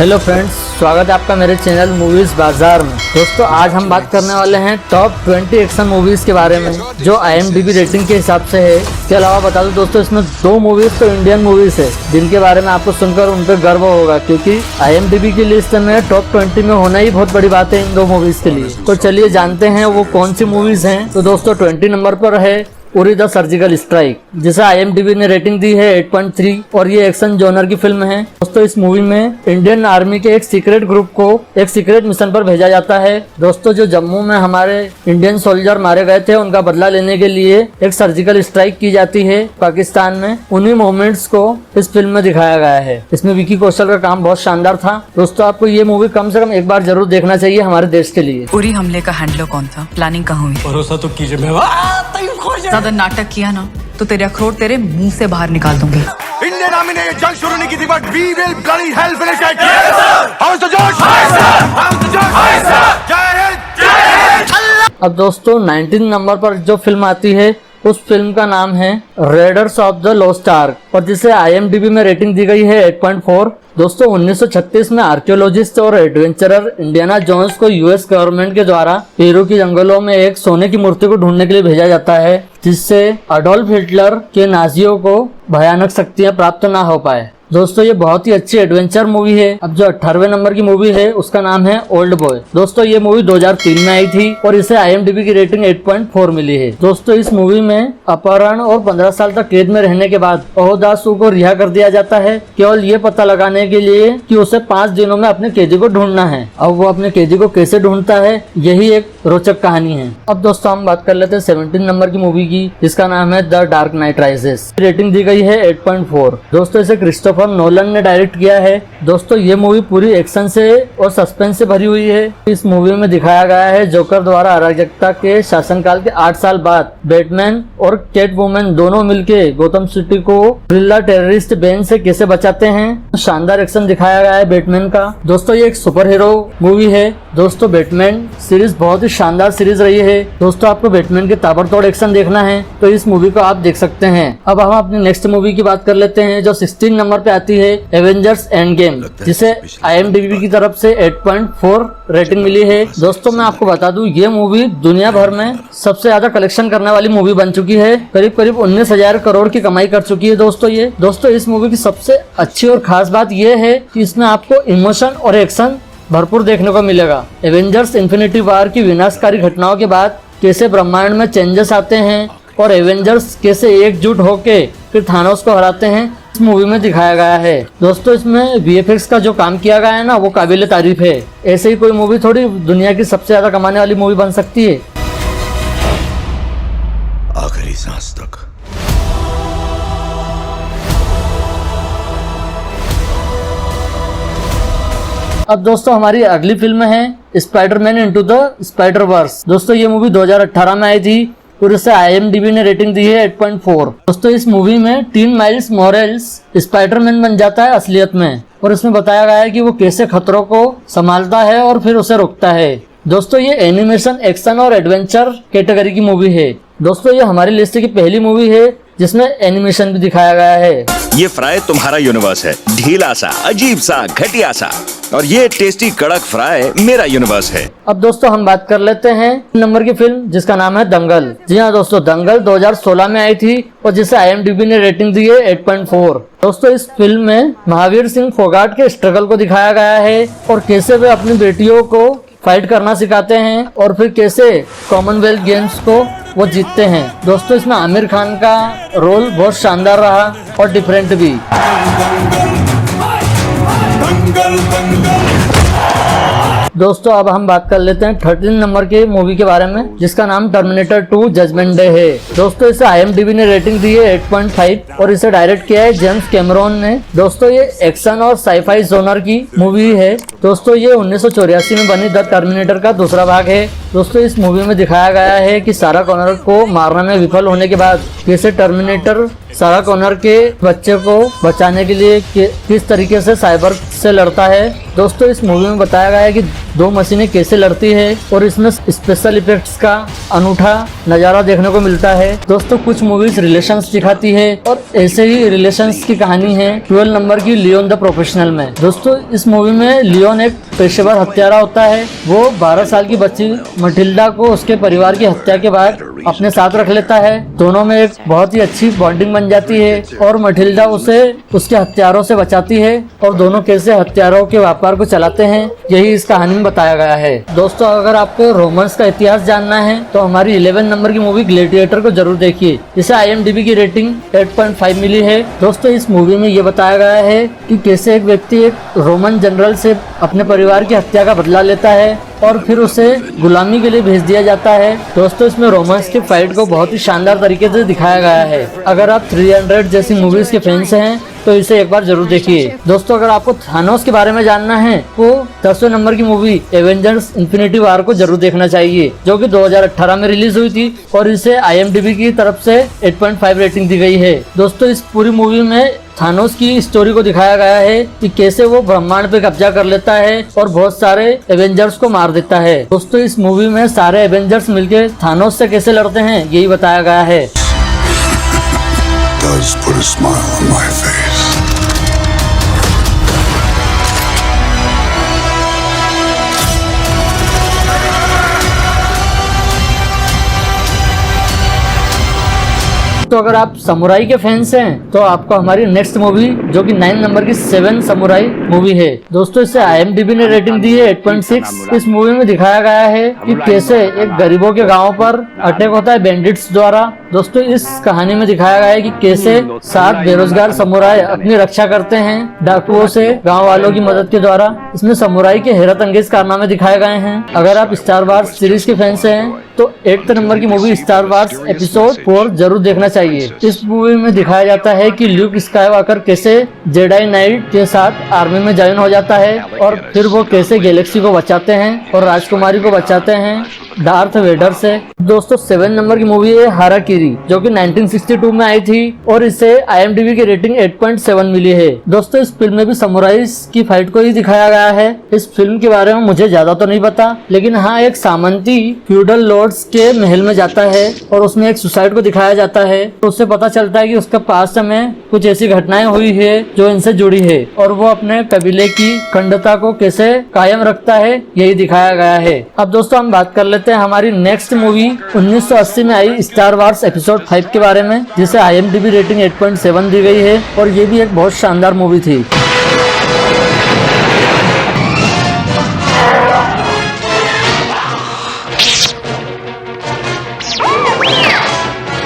Hello friends, स्वागत है आपका मेरे चैनल मूवीज बाजार में। दोस्तों आज हम बात करने वाले हैं टॉप 20 एक्शन मूवीज के बारे में जो IMDb रेटिंग के हिसाब से है। इसके अलावा बता दूं दोस्तों, इसमें 2 मूवीज तो इंडियन मूवीज है जिनके बारे में आपको सुनकर उन पर गर्व होगा, क्योंकि IMDb की लिस्ट में टॉप 20 में होना ही बहुत बड़ी बात है इन 2 मूवीज के लिए। तो चलिए जानते हैं वो कौन सी मूवीज हैं। तो दोस्तों 20 नंबर पर है उरी द सर्जिकल स्ट्राइक, जिसे IMDb ने रेटिंग दी है 8.3 और ये एक्शन जॉनर की फिल्म है। दोस्तों इस मूवी में इंडियन आर्मी के एक सीक्रेट ग्रुप को एक सीक्रेट मिशन पर भेजा जाता है। दोस्तों जो जम्मू में हमारे इंडियन सोल्जर मारे गए थे उनका बदला लेने के लिए एक सर्जिकल स्ट्राइक की जाती है पाकिस्तान में। उन्हीं मोमेंट्स को इस फिल्म में दिखाया गया है। इसमें विकी कौशल का काम बहुत शानदार था। दोस्तों आपको ये मूवी कम से कम एक बार जरूर देखना चाहिए हमारे देश के लिए। उरी हमले का हैंडलर कौन था? प्लानिंग कहाँ हुई? भरोसा तो कीजिए। ज्यादा नाटक किया ना तो तेरे अखरोट तेरे मुंह से बाहर निकाल दूंगी। इंडियन आर्मी ने ये जंग शुरू नहीं की थी, but we will bloody hell finish it. How is the जोश? हाउ इज द जोश? जय हिंद। अब दोस्तों 19 नंबर पर जो फिल्म आती है उस फिल्म का नाम है readers of the lost arc और जिसे IMDb में रेटिंग दी गई है 8.4। दोस्तों 1936 में आर्कियोलॉजिस्ट और एडवेंचरर इंडियाना जोन्स को US गवर्नमेंट के द्वारा पेरू की जंगलों में एक सोने की मूर्ति को ढूंढने के लिए भेजा जाता है, जिससे अडोल्फ हिटलर के नाजियों को भयानक शक्तियां प्राप्त ना हो पाए। दोस्तों ये बहुत ही अच्छी एडवेंचर मूवी है। अब जो 18वें नंबर की मूवी है उसका नाम है ओल्ड बॉय। दोस्तों ये मूवी 2003 में आई थी और इसे IMDb की रेटिंग 8.4 मिली है। दोस्तों इस मूवी में अपहरण और 15 साल तक कैद में रहने के बाद ओहदासू को रिहा कर दिया जाता है, केवल ये पता लगाने के लिए कि उसे 5 दिनों में अपने कैदी को ढूंढना है। अब वो अपने कैदी को कैसे ढूंढता है, यही एक रोचक कहानी है। अब दोस्तों हम बात कर लेते हैं 17 नंबर की मूवी की, जिसका नाम है The Dark Knight Rises. Rating दी गई है 8.4। दोस्तों इसे क्रिस्टोफर नोलन ने डायरेक्ट किया है। दोस्तों ये मूवी पूरी एक्शन से और सस्पेंस से भरी हुई है। इस मूवी में दिखाया गया है जोकर द्वारा अराजकता के शासनकाल के 8 साल बाद बैटमैन और कैट वुमन दोनों मिलके गौतम सिटी को गुरिल्ला टेररिस्ट बेन से कैसे बचाते हैं। शानदार एक्शन दिखाया गया है बैटमैन का। दोस्तों ये एक सुपर हीरो मूवी है। दोस्तों बैटमैन सीरीज बहुत ही शानदार सीरीज रही है। दोस्तों आपको बैटमैन के ताबड़तोड़ एक्शन देखना है तो इस मूवी को आप देख सकते हैं। अब हम अपनी नेक्स्ट मूवी की बात कर लेते हैं जो 16 नंबर पे आती है एवेंजर्स एंड गेम, जिसे IMDb की तरफ से 8.4 रेटिंग मिली है। दोस्तों मैं आपको बता दूं ये मूवी दुनिया भर में सबसे ज्यादा कलेक्शन करने वाली मूवी बन चुकी है। करीब 19,000 करोड़ की कमाई कर चुकी है दोस्तों इस मूवी की सबसे अच्छी और खास बात यह है कि इसमें आपको इमोशन और एक्शन भरपूर देखने को मिलेगा। एवेंजर्स इन्फिनिटी वॉर की विनाशकारी घटनाओं के बाद कैसे ब्रह्मांड में चेंजेस आते हैं और एवेंजर्स कैसे एकजुट होके फिर थानोस को हराते हैं, इस मूवी में दिखाया गया है। दोस्तों इसमें VFX का जो काम किया गया है ना वो काबिल तारीफ है। ऐसे ही कोई मूवी थोड़ी दुनिया की सबसे ज्यादा कमाने वाली मूवी बन सकती है। आखिरी सांस तक। अब दोस्तों हमारी अगली फिल्म है Spiderman into the Spider Verse. दोस्तों ये मूवी 2018 में आई थी और इसे IMDb ने रेटिंग दी है 8.4। दोस्तों इस मूवी में टीन माइल्स मोरेल्स स्पाइडरमैन बन जाता है असलियत में और इसमें बताया गया है कि वो कैसे खतरों को संभालता है और फिर उसे रोकता है। दोस्तों ये एनिमेशन, एक्शन और एडवेंचर कैटेगरी की मूवी है। दोस्तों ये हमारी लिस्ट की पहली मूवी है जिसमें एनिमेशन भी दिखाया गया है। ये फ्राई तुम्हारा यूनिवर्स है, ढीला सा, अजीब सा, घटिया सा, और ये टेस्टी कड़क फ्राई मेरा यूनिवर्स है। अब दोस्तों हम बात कर लेते हैं नंबर की फिल्म जिसका नाम है दंगल। जी हाँ दोस्तों, दंगल 2016 में आई थी और जिसे IMDb ने रेटिंग दी है 8.4। दोस्तों इस फिल्म में महावीर सिंह फोगाट के स्ट्रगल को दिखाया गया है और कैसे वे अपनी बेटियों को फाइट करना सिखाते हैं और फिर कैसे कॉमनवेल्थ गेम्स को वो जीतते हैं। दोस्तों इसमें आमिर खान का रोल बहुत शानदार रहा और डिफरेंट भी। दोस्तों अब हम बात कर लेते हैं 13 नंबर की मूवी के बारे में जिसका नाम टर्मिनेटर 2 जजमेंट डे है। दोस्तों इसे IMDb ने रेटिंग दी है 8.5 और इसे डायरेक्ट किया है जेम्स कैमरॉन ने। दोस्तों ये एक्शन और साईफाई जोनर की मूवी है। दोस्तों ये 1984 में बनी द टर्मिनेटर का दूसरा भाग है। दोस्तों इस मूवी में दिखाया गया है कि सारा कॉनर को मारने में विफल होने के बाद कैसे टर्मिनेटर सारा कॉनर के बच्चे को बचाने के लिए किस तरीके से साइबर से लड़ता है। दोस्तों इस मूवी में बताया गया है कि दो मशीनें कैसे लड़ती है और इसमें स्पेशल इफेक्ट्स का अनूठा नजारा देखने को मिलता है। दोस्तों कुछ मूवीज रिलेशंस दिखाती है और ऐसे ही रिलेशंस की कहानी है 12 नंबर की लियोन द प्रोफेशनल में। दोस्तों इस मूवी में लियोन एक पेशेवर हत्यारा होता है। वो 12 साल की बच्ची मटिल्डा को उसके परिवार की हत्या के बाद अपने साथ रख लेता है। दोनों में एक बहुत ही अच्छी बॉन्डिंग बन जाती है और मटिल्डा उसे उसके हत्यारों से बचाती है और दोनों कैसे हत्यारों के व्यापार को चलाते हैं यही इस कहानी में बताया गया है। दोस्तों अगर आपको रोमांस का इतिहास जानना है तो हमारी 11 नंबर की मूवी ग्लैडिएटर को जरूर देखिए। इसे IMDb की रेटिंग 8.5 मिली है। दोस्तों इस मूवी में ये बताया गया है कि कैसे एक व्यक्ति एक रोमन जनरल से अपने परिवार की हत्या का बदला लेता है और फिर उसे गुलामी के लिए भेज दिया जाता है। दोस्तों इसमें रोमांस की फाइट को बहुत ही शानदार तरीके से दिखाया गया है। अगर आप 300 जैसी मूवीज के फैंस हैं तो इसे एक बार जरूर देखिए। दोस्तों अगर आपको थानोस के बारे में जानना है तो 10वें नंबर की मूवी एवेंजर्स इन्फिनिटी वॉर को जरूर देखना चाहिए, जो कि 2018 में रिलीज हुई थी और इसे IMDb की तरफ से 8.5 रेटिंग दी गई है। दोस्तों इस पूरी मूवी में थानोस की स्टोरी को दिखाया गया है कि कैसे वो ब्रह्मांड पे कब्जा कर लेता है और बहुत सारे एवेंजर्स को मार देता है। दोस्तों इस मूवी में सारे एवेंजर्स मिलकर थानोस से कैसे लड़ते हैं यही बताया गया है। Does put a smile on my face. तो अगर आप समुराई के फैंस हैं तो आपको हमारी नेक्स्ट मूवी जो कि 9 नंबर की 7 समुराई मूवी है। दोस्तों इसे IMDb ने रेटिंग दी है 8.6। इस मूवी में दिखाया गया है कि कैसे एक गरीबों के गांव पर अटैक होता है बैंडिट्स द्वारा। दोस्तों इस कहानी में दिखाया गया है कि कैसे 7 बेरोजगार समुराई अपनी रक्षा करते हैं डाकुओं से गाँव वालों की मदद के द्वारा। इसमें समुराई के हैरत अंगेज कारनामे दिखाए गए हैं। अगर आप स्टार वार्स सीरीज के फैंस हैं तो 8th नंबर की मूवी स्टार वार्स एपिसोड 4 जरूर देखना चाहिए। इस मूवी में दिखाया जाता है कि ल्यूक स्काईवॉकर कैसे जेडाई नाइट के साथ आर्मी में ज्वाइन हो जाता है और फिर वो कैसे गैलेक्सी को बचाते हैं और राजकुमारी को बचाते हैं डार्थ वेडर से। दोस्तों 7 नंबर की मूवी है हाराकीरी, जो कि 1962 में आई थी और इसे IMDb की रेटिंग 8.7 मिली है। दोस्तों इस फिल्म में भी समुराइज की फाइट को ही दिखाया गया है। इस फिल्म के बारे में मुझे ज्यादा तो नहीं पता, लेकिन हाँ एक सामंती फ्यूडल लॉर्ड्स के महल में जाता है और उसमें एक सुसाइड को दिखाया जाता है। तो उससे पता चलता है कि उसका पास्ट में कुछ ऐसी घटनाएं हुई है जो इनसे जुड़ी है और वो अपने कबीले की अखंडता को कैसे कायम रखता है यही दिखाया गया है। अब दोस्तों हम बात कर लेते हैं हमारी नेक्स्ट मूवी 1980 में आई स्टार वार्स एपिसोड 5 के बारे में, जिसे IMDb रेटिंग 8.7 दी गई है और ये भी एक बहुत शानदार मूवी थी।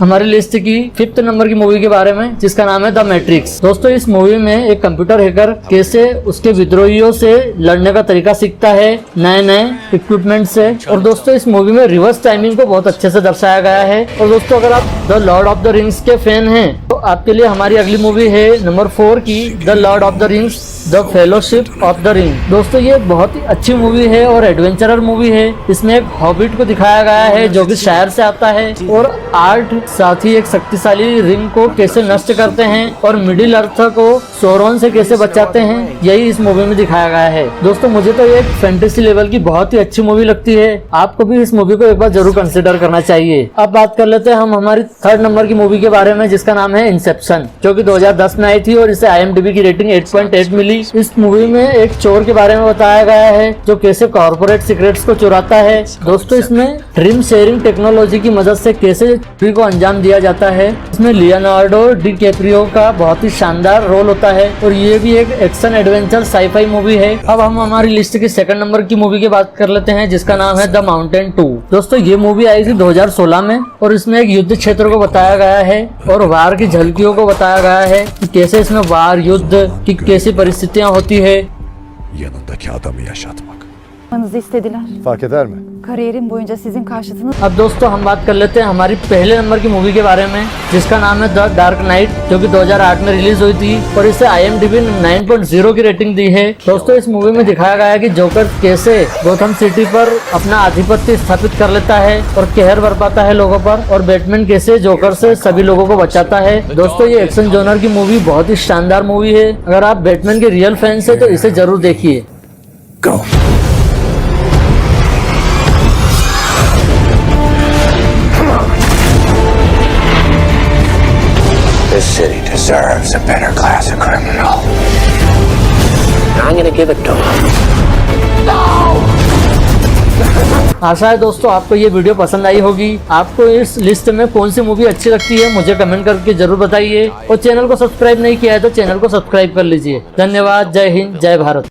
हमारी लिस्ट की 5th नंबर की मूवी के बारे में, जिसका नाम है द मैट्रिक्स। दोस्तों इस मूवी में एक कंप्यूटर हैकर कैसे उसके विद्रोहियों से लड़ने का तरीका सीखता है नए नए इक्विपमेंट से। और दोस्तों इस मूवी में रिवर्स टाइमिंग को बहुत अच्छे से दर्शाया गया है। और दोस्तों अगर आप the Lord of the rings के फैन हैं तो आपके लिए हमारी अगली मूवी है नंबर 4 की the Lord of the rings the fellowship of the ring. दोस्तों ये बहुत ही अच्छी मूवी है और एडवेंचरर मूवी है। इसमें एक हॉबिट को दिखाया गया है जो कि शायर से आता है और आर्ट साथ ही एक शक्तिशाली रिंग को कैसे नष्ट करते हैं और मिडिल अर्थ को सोरोन से कैसे बचाते हैं यही इस मूवी में दिखाया गया है। दोस्तों मुझे तो ये एक फैंटेसी लेवल की बहुत ही अच्छी मूवी लगती है। आपको भी इस मूवी को एक बार जरूर कंसिडर करना चाहिए। अब बात कर लेते हैं हम हमारी 3rd नंबर की मूवी के बारे में, जिसका नाम है इंसेप्शन, जो कि 2010 में आई थी और इसे IMDb की रेटिंग 8.8 मिली। इस मूवी में एक चोर के बारे में बताया गया है जो कैसे कॉर्पोरेट सीक्रेट्स को चुराता है। दोस्तों इसमें ड्रीम शेयरिंग टेक्नोलॉजी की मदद से कैसे चोरी को अंजाम दिया जाता है। इसमें लियोनार्डो डिकैप्रियो का बहुत ही शानदार रोल होता है और ये भी एक एक्शन एडवेंचर साईफाई मूवी है। अब हम हमारी लिस्ट की 2nd नंबर की मूवी की बात कर लेते हैं, जिसका नाम है द माउंटेन 2। दोस्तों ये मूवी आई थी 2016 में और इसमें एक युद्ध क्षेत्र को बताया गया है और वार की झलकियों को बताया गया है कि कैसे इसमें वार युद्ध की कैसी परिस्थितियां होती है। Yanındaki adamı yaşatmak. Yapmanızı istediler. Fark eder mi? Kariyerim boyunca sizin karşıtınız अब दोस्तों हम बात कर लेते हैं हमारी पहले नंबर की मूवी के बारे में, जिसका नाम है द डार्क नाइट, जो कि 2008 में रिलीज हुई थी और इसे IMDb ने 9.0 की रेटिंग दी है। दोस्तों इस मूवी में दिखाया गया है कि जोकर कैसे गोथम सिटी पर अपना आधिपत्य स्थापित कर लेता है और कहर बरपाता है लोगों पर, और बैटमैन कैसे जोकर से सभी लोगों को बचाता है। दोस्तों ये एक्शन जोनर की मूवी बहुत ही शानदार मूवी है। अगर आप बैटमैन के रियल फैंस है तो इसे जरूर देखिए। Go. This city deserves a better class of criminal. I'm gonna give it to him. आशा है दोस्तों आपको ये वीडियो पसंद आई होगी। आपको इस लिस्ट में कौन सी मूवी अच्छी लगती है मुझे कमेंट करके जरूर बताइए, और चैनल को सब्सक्राइब नहीं किया है तो चैनल को सब्सक्राइब कर लीजिए। धन्यवाद। जय हिंद, जय भारत।